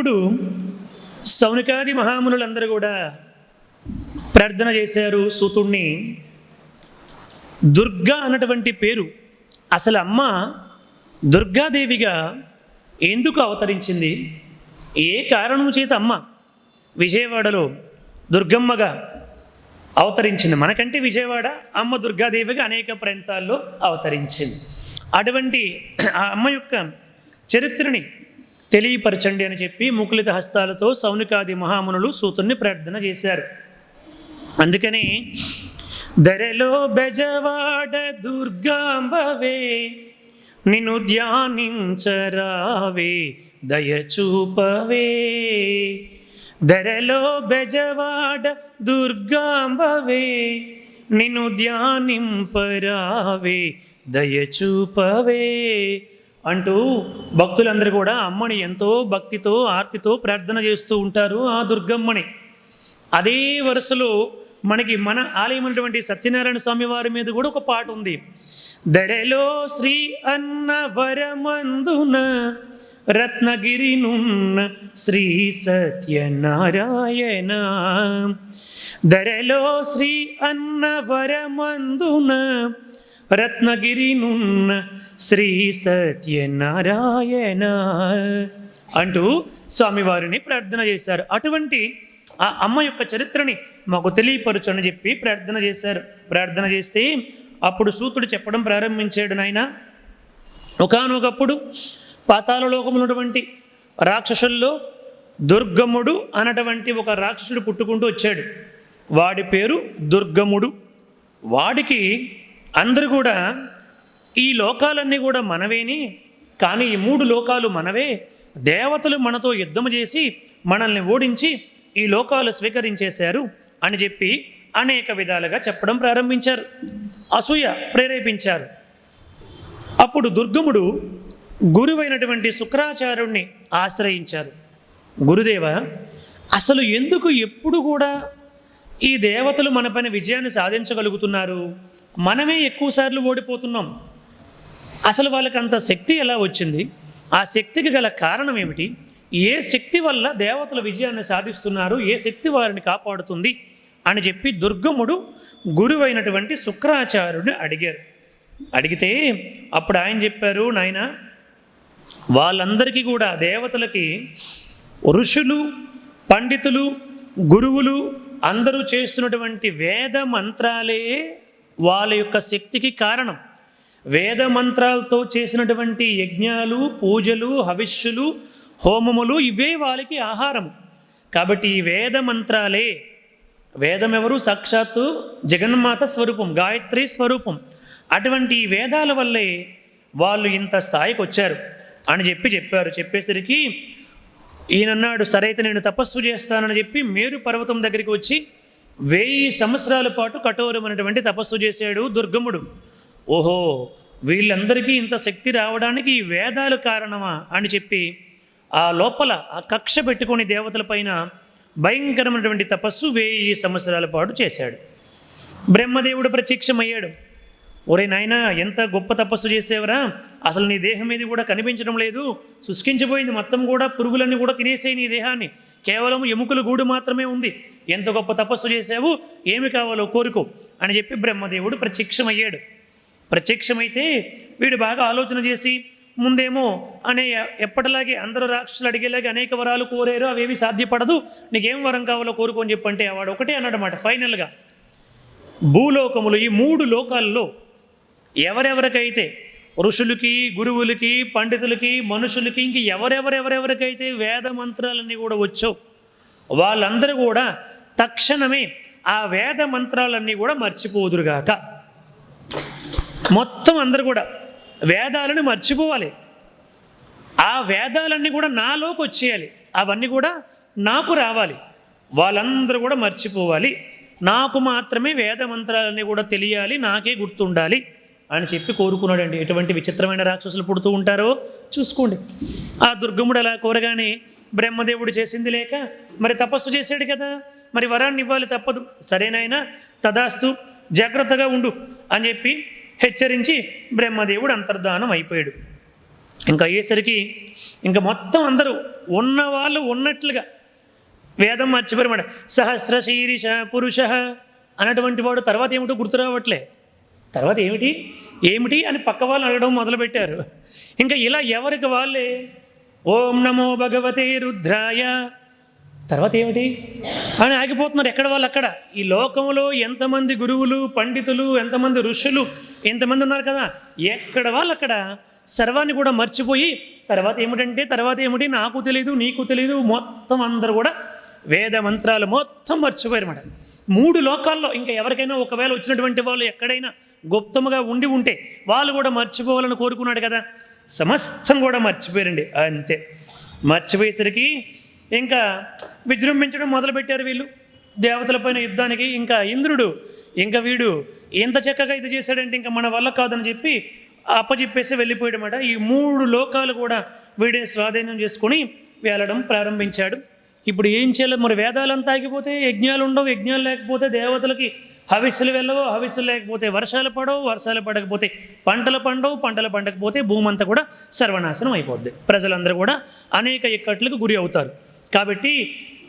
అప్పుడు సౌనికాది మహామునులందరూ కూడా ప్రార్థన చేశారు సూతుణ్ణి. దుర్గా అన్నటువంటి పేరు అసలు అమ్మ దుర్గాదేవిగా ఎందుకు అవతరించింది? ఏ కారణం చేత అమ్మ విజయవాడలో దుర్గమ్మగా అవతరించింది? మనకంటే విజయవాడ అమ్మ దుర్గాదేవిగా అనేక ప్రాంతాల్లో అవతరించింది. అటువంటి ఆ అమ్మ యొక్క చరిత్రని తెలియపరచండి అని చెప్పి ముకులిత హస్తాలతో సౌనికాది మహామునులు సూతుణ్ణి ప్రార్థన చేశారు. అందుకని దరెలో బెజవాడ దుర్గాంబవే నిన్ను ధ్యానించరావే దయచూపవే. దరెలో బెజవాడ దుర్గాంబవే నిన్ను ధ్యానింపరావే దయచూపవే అంటూ భక్తులందరూ కూడా అమ్మని ఎంతో భక్తితో ఆర్తితో ప్రార్థన చేస్తూ ఉంటారు ఆ దుర్గమ్మని. అదే వరుసలో మనకి మన ఆలయమైనటువంటి సత్యనారాయణ స్వామి వారి మీద కూడా ఒక పాట ఉంది. దరెలో శ్రీ అన్న వరమందున రత్నగిరినున్న శ్రీ సత్యనారాయణ. దరెలో శ్రీ అన్న వరమందున రత్నగిరినున్న శ్రీ సత్యనారాయణ అంటూ స్వామివారిని ప్రార్థన చేశారు. అటువంటి ఆ అమ్మ యొక్క చరిత్రని మాకు తెలియపరచు అని చెప్పి ప్రార్థన చేశారు. ప్రార్థన చేస్తే అప్పుడు సూతుడు చెప్పడం ప్రారంభించాడు. నాయన, ఒకానొకప్పుడు పాతాళలోకములో ఉన్నటువంటి రాక్షసుల్లో దుర్గముడు అన్నటువంటి ఒక రాక్షసుడు పుట్టుకుంటూ వచ్చాడు. వాడి పేరు దుర్గముడు. వాడికి అందరూ కూడా ఈ లోకాలన్నీ కూడా మనవేని, కానీ ఈ 3 లోకాలు మనవే, దేవతలు మనతో యుద్ధం చేసి మనల్ని ఓడించి ఈ లోకాలు స్వీకరించేశారు అని చెప్పి అనేక విధాలుగా చెప్పడం ప్రారంభించారు. అసూయ ప్రేరేపించారు. అప్పుడు దుర్గముడు గురువైనటువంటి శుక్రాచార్యుణ్ణి ఆశ్రయించారు. గురుదేవ, అసలు ఎందుకు ఎప్పుడు కూడా ఈ దేవతలు మన పైన విజయాన్ని సాధించగలుగుతున్నారు? మనమే ఎక్కువసార్లు ఓడిపోతున్నాం. అసలు వాళ్ళకి అంత శక్తి ఎలా వచ్చింది? ఆ శక్తికి గల కారణం ఏమిటి? ఏ శక్తి వల్ల దేవతల విజయాన్ని సాధిస్తున్నారు? ఏ శక్తి వారిని కాపాడుతుంది అని చెప్పి దుర్గముడు గురువైనటువంటి శుక్రాచార్యుడిని అడిగారు. అడిగితే అప్పుడు ఆయన చెప్పారు, నాయన, వాళ్ళందరికీ కూడా దేవతలకి ఋషులు, పండితులు, గురువులు అందరూ చేస్తున్నటువంటి వేద మంత్రాలే వాళ్ళ యొక్క శక్తికి కారణం. వేద మంత్రాలతో చేసినటువంటి యజ్ఞాలు, పూజలు, హవిష్యులు, హోమములు ఇవే వాళ్ళకి ఆహారం. కాబట్టి ఈ వేద మంత్రాలే, వేదం ఎవరు? సాక్షాత్తు జగన్మాత స్వరూపం, గాయత్రి స్వరూపం. అటువంటి ఈ వేదాల వల్లే వాళ్ళు ఇంత స్థాయికి వచ్చారు అని చెప్పారు. చెప్పేసరికి ఈయనన్నాడు, సరైతే నేను తపస్సు చేస్తానని చెప్పి మేరు పర్వతం దగ్గరికి వచ్చి 1000 సంవత్సరాల పాటు కఠోరమైనటువంటి తపస్సు చేశాడు దుర్గముడు. ఓహో, వీళ్ళందరికీ ఇంత శక్తి రావడానికి ఈ వేదాలు కారణమా అని చెప్పి ఆ లోపల ఆ కక్ష పెట్టుకొని దేవతల పైన భయంకరమైనటువంటి తపస్సు 1000 సంవత్సరాల పాటు చేశాడు. బ్రహ్మదేవుడు ప్రత్యక్షమయ్యాడు. ఒరే నాయన, ఎంత గొప్ప తపస్సు చేసేవరా, అసలు నీ దేహం ఏది కూడా కనిపించడం లేదు, శుష్కించిపోయింది, మొత్తం కూడా పురుగులన్నీ కూడా తినేసాయి నీ దేహాన్ని, కేవలం ఎముకల గూడు మాత్రమే ఉంది, ఎంత గొప్ప తపస్సు చేసావు, ఏమి కావాలో కోరుకో అని చెప్పి బ్రహ్మదేవుడు ప్రత్యక్షమయ్యాడు. ప్రత్యక్షమైతే వీడు బాగా ఆలోచన చేసి ముందేమో ఎప్పటిలాగే అందరూ రాక్షసులు అడిగేలాగే అనేక వరాలు కోరారు, అవేవి సాధ్యపడదు, నీకేం వరం కావాలో కోరుకో అని చెప్పంటే వాడు ఒకటే అన్నాడన్నమాట. ఫైనల్గా భూలోకములు, ఈ 3 లోకాల్లో ఎవరెవరికైతే ఋషులకి, గురువులకి, పండితులకి, మనుషులకి, ఇంక ఎవరెవరెవరెవరికైతే వేద మంత్రాలన్నీ కూడా వచ్చో వాళ్ళందరూ కూడా తక్షణమే ఆ వేద మంత్రాలన్నీ కూడా మర్చిపోదురుగాక. మొత్తం అందరూ కూడా వేదాలను మర్చిపోవాలి. ఆ వేదాలన్నీ కూడా నాలోకి వచ్చేయాలి, అవన్నీ కూడా నాకు రావాలి, వాళ్ళందరూ కూడా మర్చిపోవాలి, నాకు మాత్రమే వేద మంత్రాలన్నీ కూడా తెలియాలి, నాకే గుర్తుండాలి అని చెప్పి కోరుకున్నాడండి. ఎటువంటి విచిత్రమైన రాక్షసులు పుడుతూ ఉంటారో చూసుకోండి. ఆ దుర్గముడు అలా కోరగానే బ్రహ్మదేవుడు చేసింది లేక మరి తపస్సు చేశాడు కదా, మరి వరాన్ని ఇవ్వాలి తప్పదు. సరేనాయనా, తదాస్తు, జాగ్రత్తగా ఉండు అని చెప్పి హెచ్చరించి బ్రహ్మదేవుడు అంతర్ధానం అయిపోయాడు. ఇంకా అయ్యేసరికి ఇంకా మొత్తం అందరూ ఉన్నవాళ్ళు ఉన్నట్లుగా వేదం మర్చిపోయారన్నమాట. సహస్రశీరిష పురుష అన్నటువంటి వాడు తర్వాత ఏమిటో గుర్తు రావట్లే. తర్వాత ఏమిటి అని పక్క వాళ్ళు అడగడం మొదలుపెట్టారు. ఇంకా ఇలా ఎవరికి వాళ్ళే ఓం నమో భగవతే రుద్రాయ తర్వాత ఏమిటి అని ఆగిపోతున్నారు. ఎక్కడ వాళ్ళు అక్కడ. ఈ లోకంలో ఎంతమంది గురువులు పండితులు ఎంతమంది ఋషులు ఎంతమంది ఉన్నారు కదా, ఎక్కడ వాళ్ళు అక్కడ సర్వాన్ని కూడా మర్చిపోయి తర్వాత ఏమిటి నాకు తెలీదు నీకు తెలీదు మొత్తం అందరూ కూడా వేద మంత్రాలు మొత్తం మర్చిపోయారు అన్నమాట. 3 లోకాల్లో ఇంకా ఎవరికైనా ఒకవేళ వచ్చినటువంటి వాళ్ళు ఎక్కడైనా గుప్తముగా ఉంటే వాళ్ళు కూడా మర్చిపోవాలని కోరుకున్నాడు కదా, సమస్తం కూడా మర్చిపోయారండి. అంతే మర్చిపోయేసరికి ఇంకా విజృంభించడం మొదలుపెట్టారు వీళ్ళు దేవతలపైన యుద్ధానికి. ఇంకా ఇంద్రుడు ఇంకా వీడు ఎంత చక్కగా ఇది చేశాడంటే ఇంకా మన వల్ల కాదని చెప్పి అప్పచెప్పేసి వెళ్ళిపోయాడన్నమాట. ఈ 3 లోకాలు కూడా వీడే స్వాధీనం చేసుకొని వేలడం ప్రారంభించాడు. ఇప్పుడు ఏం చేయాలి మరి? వేదాలంతా ఆగిపోతే యజ్ఞాలు ఉండవు, యజ్ఞాలు లేకపోతే దేవతలకి హవిస్సులు వెళ్ళవు, హవిస్సులు లేకపోతే వర్షాలు పడవు, వర్షాలు పడకపోతే పంటలు పండకపోతే భూమి అంతా కూడా సర్వనాశనం అయిపోద్ది. ప్రజలందరూ కూడా అనేక ఇక్కట్లకు గురి అవుతారు. కాబట్టి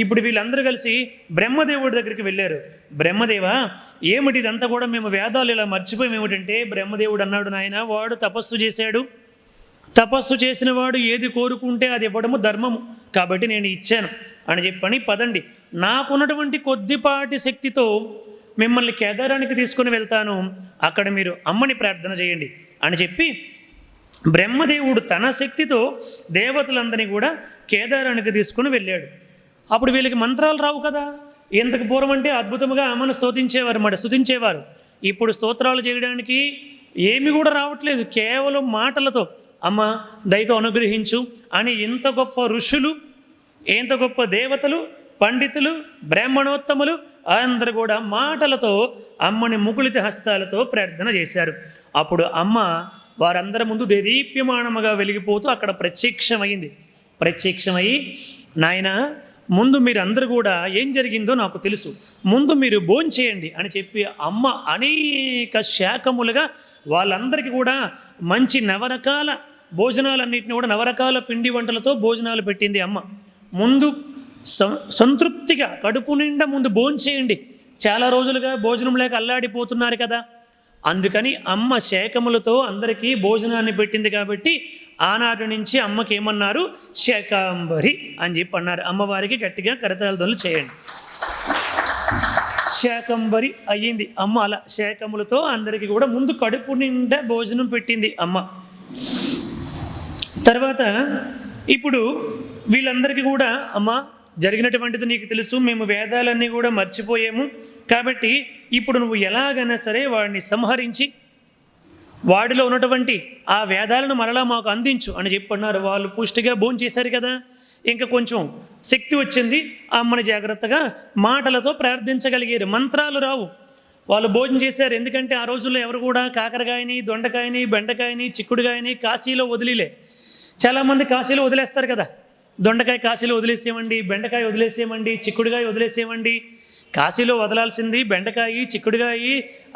ఇప్పుడు వీళ్ళందరూ కలిసి బ్రహ్మదేవుడి దగ్గరికి వెళ్ళారు. బ్రహ్మదేవ ఏమిటి ఇదంతా కూడా మేము వేదాలు ఇలా మర్చిపోయాం ఏమిటంటే, బ్రహ్మదేవుడు అన్నాడు, నాయన వాడు తపస్సు చేశాడు, తపస్సు చేసిన వాడు ఏది కోరుకుంటే అది ఇవ్వడము ధర్మము, కాబట్టి నేను ఇచ్చాను అని చెప్పని పదండి నాకున్నటువంటి కొద్దిపాటి శక్తితో మిమ్మల్ని కేదారానికి తీసుకుని వెళ్తాను, అక్కడ మీరు అమ్మని ప్రార్థన చేయండి అని చెప్పి బ్రహ్మదేవుడు తన శక్తితో దేవతలందరినీ కూడా కేదారానికి తీసుకుని వెళ్ళాడు. అప్పుడు వీళ్ళకి మంత్రాలు రావు కదా, ఎంతకు పూర్వం అంటే అద్భుతంగా అమ్మను స్తుతించేవారు. ఇప్పుడు స్తోత్రాలు చేయడానికి ఏమి కూడా రావట్లేదు, కేవలం మాటలతో అమ్మ దయతో అనుగ్రహించు అని ఇంత గొప్ప ఋషులు, ఎంత గొప్ప దేవతలు, పండితులు, బ్రాహ్మణోత్తములు అందరూ కూడా మాటలతో అమ్మని ముకుళిత హస్తాలతో ప్రార్థన చేశారు. అప్పుడు అమ్మ వారందరి ముందు దేదీప్యమానముగా వెలిగిపోతూ అక్కడ ప్రత్యక్షమయ్యి నాయన ముందు మీరందరూ కూడా ఏం జరిగిందో నాకు తెలుసు, ముందు మీరు భోంచేయండి అని చెప్పి అమ్మ అనేక శాఖములుగా వాళ్ళందరికీ కూడా మంచి నవరకాల భోజనాలన్నింటినీ కూడా నవరకాల పిండి వంటలతో భోజనాలు పెట్టింది అమ్మ. ముందు సంతృప్తిగా కడుపు నిండా ముందు భోంచేయండి, చాలా రోజులుగా భోజనం లేక అల్లాడిపోతున్నారు కదా, అందుకని అమ్మ శాఖములతో అందరికీ భోజనాన్ని పెట్టింది. కాబట్టి ఆనాటి నుంచి అమ్మకి ఏమన్నారు, శాకాంబరి అని చెప్పి అన్నారు. అమ్మవారికి గట్టిగా కరతాళధ్వనులు చేయండి. శాకంబరి అయ్యింది అమ్మ. అలా శాకములతో అందరికీ కూడా ముందు కడుపు నిండా భోజనం పెట్టింది అమ్మ. తర్వాత ఇప్పుడు వీళ్ళందరికీ కూడా అమ్మ జరిగినటువంటిది నీకు తెలుసు, మేము వేదాలన్నీ కూడా మర్చిపోయాము, కాబట్టి ఇప్పుడు నువ్వు ఎలాగైనా సరే వాడిని సంహరించి వాడిలో ఉన్నటువంటి ఆ వేదాలను మరలా మాకు అందించు అని చెప్పన్నారు. వాళ్ళు పుష్టిగా భోంచేశారు కదా, ఇంకా కొంచెం శక్తి వచ్చింది. అమ్మని జాగ్రత్తగా మాటలతో ప్రార్థించగలిగారు, మంత్రాలు రావు. వాళ్ళు భోజనం చేశారు. ఎందుకంటే ఆ రోజుల్లో ఎవరు కూడా కాకరకాయని, దొండకాయని, బెండకాయని, చిక్కుడుకాయని కాశీలో వదిలిలే. చాలామంది కాశీలో వదిలేస్తారు కదా, దొండకాయ కాశీలో వదిలేసేయమండి, బెండకాయ వదిలేసేయమండి, చిక్కుడుకాయ వదిలేసేయమండి. కాశీలో వదలాల్సింది బెండకాయ, చిక్కుడుకాయ,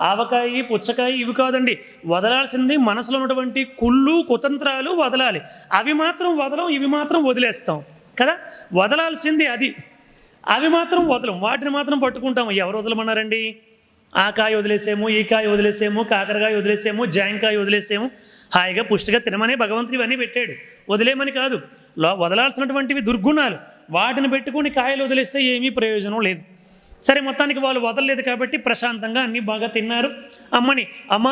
ఆవకాయ, పుచ్చకాయ ఇవి కాదండి. వదలాల్సింది మనసులో ఉన్నటువంటి కుళ్ళు కుతంత్రాలు వదలాలి. అవి మాత్రం వదలం, ఇవి మాత్రం వదిలేస్తాం కదా. వదలాల్సింది అది, అవి మాత్రం వదలం, వాటిని మాత్రం పట్టుకుంటాము. ఎవరు వదలమన్నారండి? ఆ కాయ వదిలేసేమో, ఈ కాయ వదిలేసేమో, కాకరకాయ వదిలేసేమో, జాంకాయ వదిలేసేమో. హాయిగా పుష్టిగా తినమనే భగవంతుడు ఇవన్నీ పెట్టాడు, వదిలేమని కాదు. వదలాల్సినటువంటివి దుర్గుణాలు, వాటిని పెట్టుకుని కాయలు వదిలేస్తే ఏమీ ప్రయోజనం లేదు. సరే, మొత్తానికి వాళ్ళు వదలలేదు కాబట్టి ప్రశాంతంగా అన్నీ బాగా తిన్నారు. అమ్మ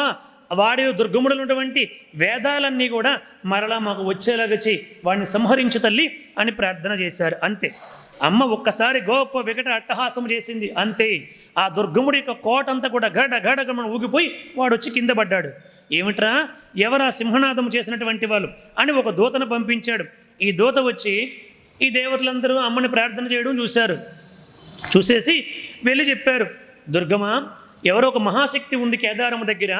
వాడి దుర్గముడులు ఉన్నటువంటి వేదాలన్నీ కూడా మరలా మాకు వచ్చేలాగా చేయి, వాడిని సంహరించు తల్లి అని ప్రార్థన చేశారు. అంతే, అమ్మ ఒక్కసారి గొప్ప వికట అట్టహాసం చేసింది. అంతే, ఆ దుర్గముడి యొక్క కోట అంతా కూడా గడగడగమన ఊగిపోయి వాడు వచ్చి కింద పడ్డాడు. ఏమిట్రా, ఎవరా సింహనాదం చేసినటువంటి వాళ్ళు అని ఒక దూతను పంపించాడు. ఈ దూత వచ్చి ఈ దేవతలందరూ అమ్మని ప్రార్థన చేయడం చూసేసి వెళ్ళి చెప్పారు, దుర్గమ్మ ఎవరో ఒక మహాశక్తి ఉంది కేదారము దగ్గర,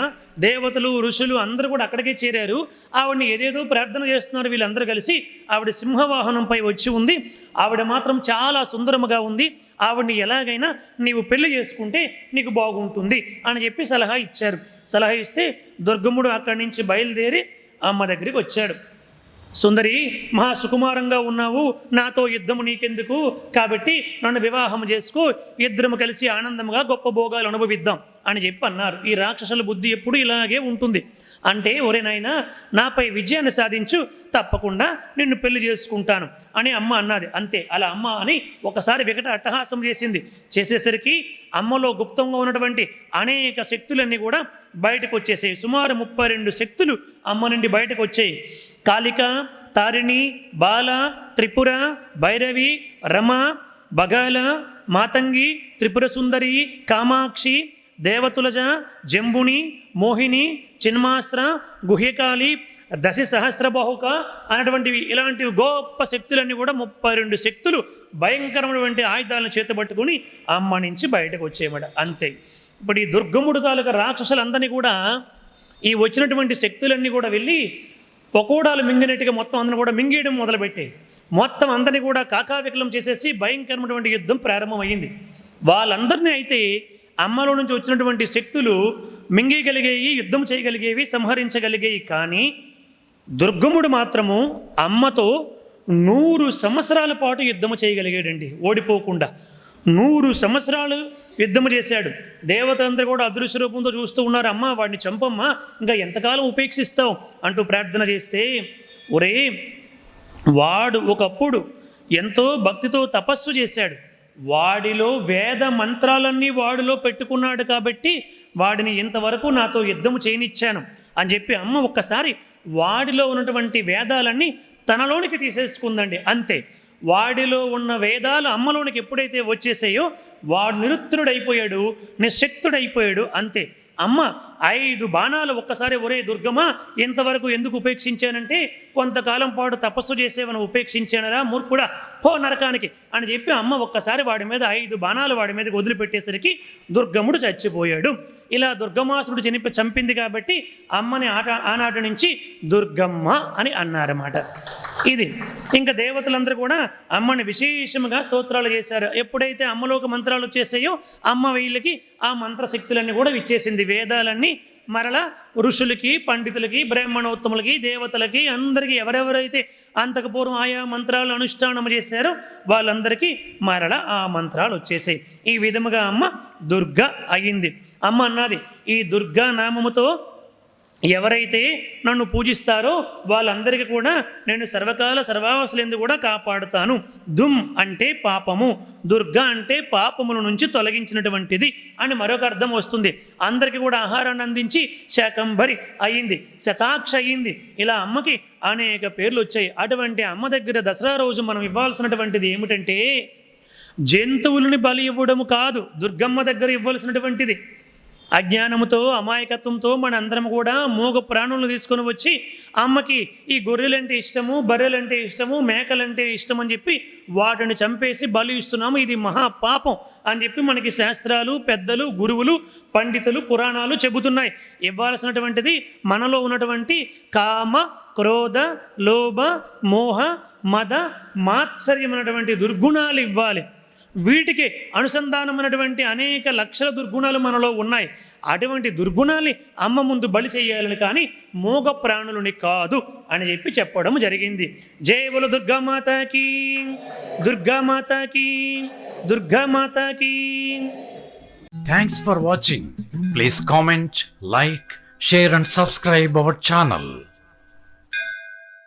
దేవతలు ఋషులు అందరూ కూడా అక్కడికే చేరారు, ఆవిడని ఏదేదో ప్రార్థన చేస్తున్నారు వీళ్ళందరూ కలిసి. ఆవిడ సింహవాహనంపై వచ్చి ఉంది, ఆవిడ మాత్రం చాలా సుందరముగా ఉంది, ఆవిడని ఎలాగైనా నీవు పెళ్లి చేసుకుంటే నీకు బాగుంటుంది అని చెప్పి సలహా ఇచ్చారు. సలహా ఇస్తే దుర్గమ్ముడు అక్కడి నుంచి బయలుదేరి అమ్మ దగ్గరికి వచ్చాడు. సుందరి, మహా సుకుమారంగా ఉన్నావు, నాతో యుద్ధము నీకెందుకు, కాబట్టి నన్ను వివాహం చేసుకో, ఇద్దరము కలిసి ఆనందంగా గొప్ప భోగాలు అనుభవిద్దాం అని చెప్పి అన్నారు. ఈ రాక్షసుల బుద్ధి ఎప్పుడు ఇలాగే ఉంటుంది. అంటే ఒరే నాయనా, నాపై విజయాన్ని సాధించు, తప్పకుండా నిన్ను పెళ్లి చేసుకుంటాను అని అమ్మ అన్నది. అంతే, అలా అమ్మ అని ఒకసారి వికట అట్టహాసం చేసేసరికి అమ్మలో గుప్తంగా ఉన్నటువంటి అనేక శక్తులన్నీ కూడా బయటకు వచ్చేసాయి. సుమారు 32 శక్తులు అమ్మ నుండి బయటకు వచ్చాయి. కాళిక, తారిణి, బాల, త్రిపుర, భైరవి, రమ, బగాల, మాతంగి, త్రిపుర సుందరి, కామాక్షి, దేవతులజ, జంబుని, మోహిని, చిన్మాస్త్ర, గుహ్యకాళి, దశ సహస్రబాహుక అనేటువంటివి, ఇలాంటివి గొప్ప శక్తులన్నీ కూడా 32 శక్తులు భయంకరమైనటువంటి ఆయుధాలను చేతబట్టుకుని అమ్మ నుంచి బయటకు వచ్చేయమాట. అంతే. ఇప్పుడు ఈ దుర్గముడు తాలూకా రాక్షసులందరినీ కూడా ఈ వచ్చినటువంటి శక్తులన్నీ కూడా వెళ్ళి పకోడాలు మింగినట్టుగా మొత్తం అందరిని కూడా మింగేయడం మొదలుపెట్టాయి. మొత్తం అందరినీ కూడా కాకావికలం చేసేసి భయంకరమైనటువంటి యుద్ధం ప్రారంభమైంది. వాళ్ళందరినీ అయితే అమ్మలో నుంచి వచ్చినటువంటి శక్తులు మింగేయగలిగేవి, యుద్ధం చేయగలిగేవి, సంహరించగలిగేవి. కానీ దుర్గముడు మాత్రము అమ్మతో 100 సంవత్సరాల పాటు యుద్ధము చేయగలిగాడండి, ఓడిపోకుండా. 100 సంవత్సరాలు యుద్ధము చేశాడు. దేవతలందరూ కూడా అదృశ్య రూపంతో చూస్తూ ఉన్నారు. అమ్మ, వాడిని చంపమ్మా, ఇంకా ఎంతకాలం ఉపేక్షిస్తావు అంటూ ప్రార్థన చేస్తే, ఒరే, వాడు ఒకప్పుడు ఎంతో భక్తితో తపస్సు చేశాడు, వాడిలో వేద మంత్రాలన్నీ వాడిలో పెట్టుకున్నాడు, కాబట్టి వాడిని ఇంతవరకు నాతో యుద్ధము చేయనిచ్చాను అని చెప్పి అమ్మ ఒక్కసారి వాడిలో ఉన్నటువంటి వేదాలన్నీ తనలోనికి తీసేసుకుందండి. అంతే. వాడిలో ఉన్న వేదాలు అమ్మలోనికి ఎప్పుడైతే వచ్చేసాయో వాడు నిరుత్తరుడైపోయాడు, నిశ్శక్తుడైపోయాడు. అంతే. అమ్మ 5 బాణాలు ఒక్కసారి, ఒరే దుర్గమ్మ, ఇంతవరకు ఎందుకు ఉపేక్షించానంటే, కొంతకాలం పాటు తపస్సు చేసేవని ఉపేక్షించానరా మూర్ఖుడా, పో నరకానికి అని చెప్పి అమ్మ ఒక్కసారి వాడి మీద 5 బాణాలు వాడి మీదకి వదిలిపెట్టేసరికి దుర్గమ్ముడు చచ్చిపోయాడు. ఇలా దుర్గమాసుడు చంపింది కాబట్టి అమ్మని ఆనాటి నుంచి దుర్గమ్మ అని అన్నారన్నమాట. ఇది ఇంకా దేవతలందరూ కూడా అమ్మని విశేషంగా స్తోత్రాలు చేశారు. ఎప్పుడైతే అమ్మలోకి మంత్రాలు వచ్చేసాయో అమ్మ వీళ్ళకి ఆ మంత్రశక్తులన్నీ కూడా ఇచ్చేసింది. వేదాలన్నీ మరలా ఋషులకి, పండితులకి, బ్రాహ్మణోత్తములకి, దేవతలకి, అందరికీ ఎవరెవరైతే అంతకు పూర్వం ఆయా మంత్రాలు అనుష్ఠానం చేశారో వాళ్ళందరికీ మరలా ఆ మంత్రాలు వచ్చేసాయి. ఈ విధముగా అమ్మ దుర్గ అయ్యింది. అమ్మ అన్నది, ఈ దుర్గా నామముతో ఎవరైతే నన్ను పూజిస్తారో వాళ్ళందరికీ కూడా నేను సర్వకాల సర్వావస్థలందు కూడా కాపాడుతాను. దుమ్ అంటే పాపము, దుర్గా అంటే పాపముల నుంచి తొలగించినటువంటిది అని మరొక అర్థం వస్తుంది. అందరికీ కూడా ఆహారాన్ని అందించి శాకంభరి అయ్యింది, శతాక్ష అయ్యింది. ఇలా అమ్మకి అనేక పేర్లు వచ్చాయి. అటువంటి అమ్మ దగ్గర దసరా రోజు మనం ఇవ్వాల్సినటువంటిది ఏమిటంటే, జంతువులని బలి ఇవ్వడము కాదు దుర్గమ్మ దగ్గర ఇవ్వాల్సినటువంటిది. అజ్ఞానముతో, అమాయకత్వంతో మన అందరం కూడా మూగ ప్రాణులను తీసుకొని వచ్చి అమ్మకి ఈ గొర్రెలంటే ఇష్టము, బర్రెలంటే ఇష్టము, మేకలంటే ఇష్టం అని చెప్పి వాటిని చంపేసి బలి ఇస్తున్నాము. ఇది మహాపాపం అని చెప్పి మనకి శాస్త్రాలు, పెద్దలు, గురువులు, పండితులు, పురాణాలు చెబుతున్నాయి. ఇవ్వాల్సినటువంటిది మనలో ఉన్నటువంటి కామ, క్రోధ, లోభ, మోహ, మద, మాత్సర్యమైనటువంటి దుర్గుణాలు ఇవ్వాలి. వీటికి అనుసంధానమైనటువంటి అనేక లక్షల దుర్గుణాలు మనలో ఉన్నాయి. అటువంటి దుర్గుణాల్ని అమ్మ ముందు బలి చేయాలని, కానీ మోగ ప్రాణులని కాదు అని చెప్పి చెప్పడం జరిగింది. జై బోలో దుర్గామాతాకి, దుర్గామాతాకి, దుర్గామాతాకి. Thanks for watching. Please comment, like, share and subscribe our channel.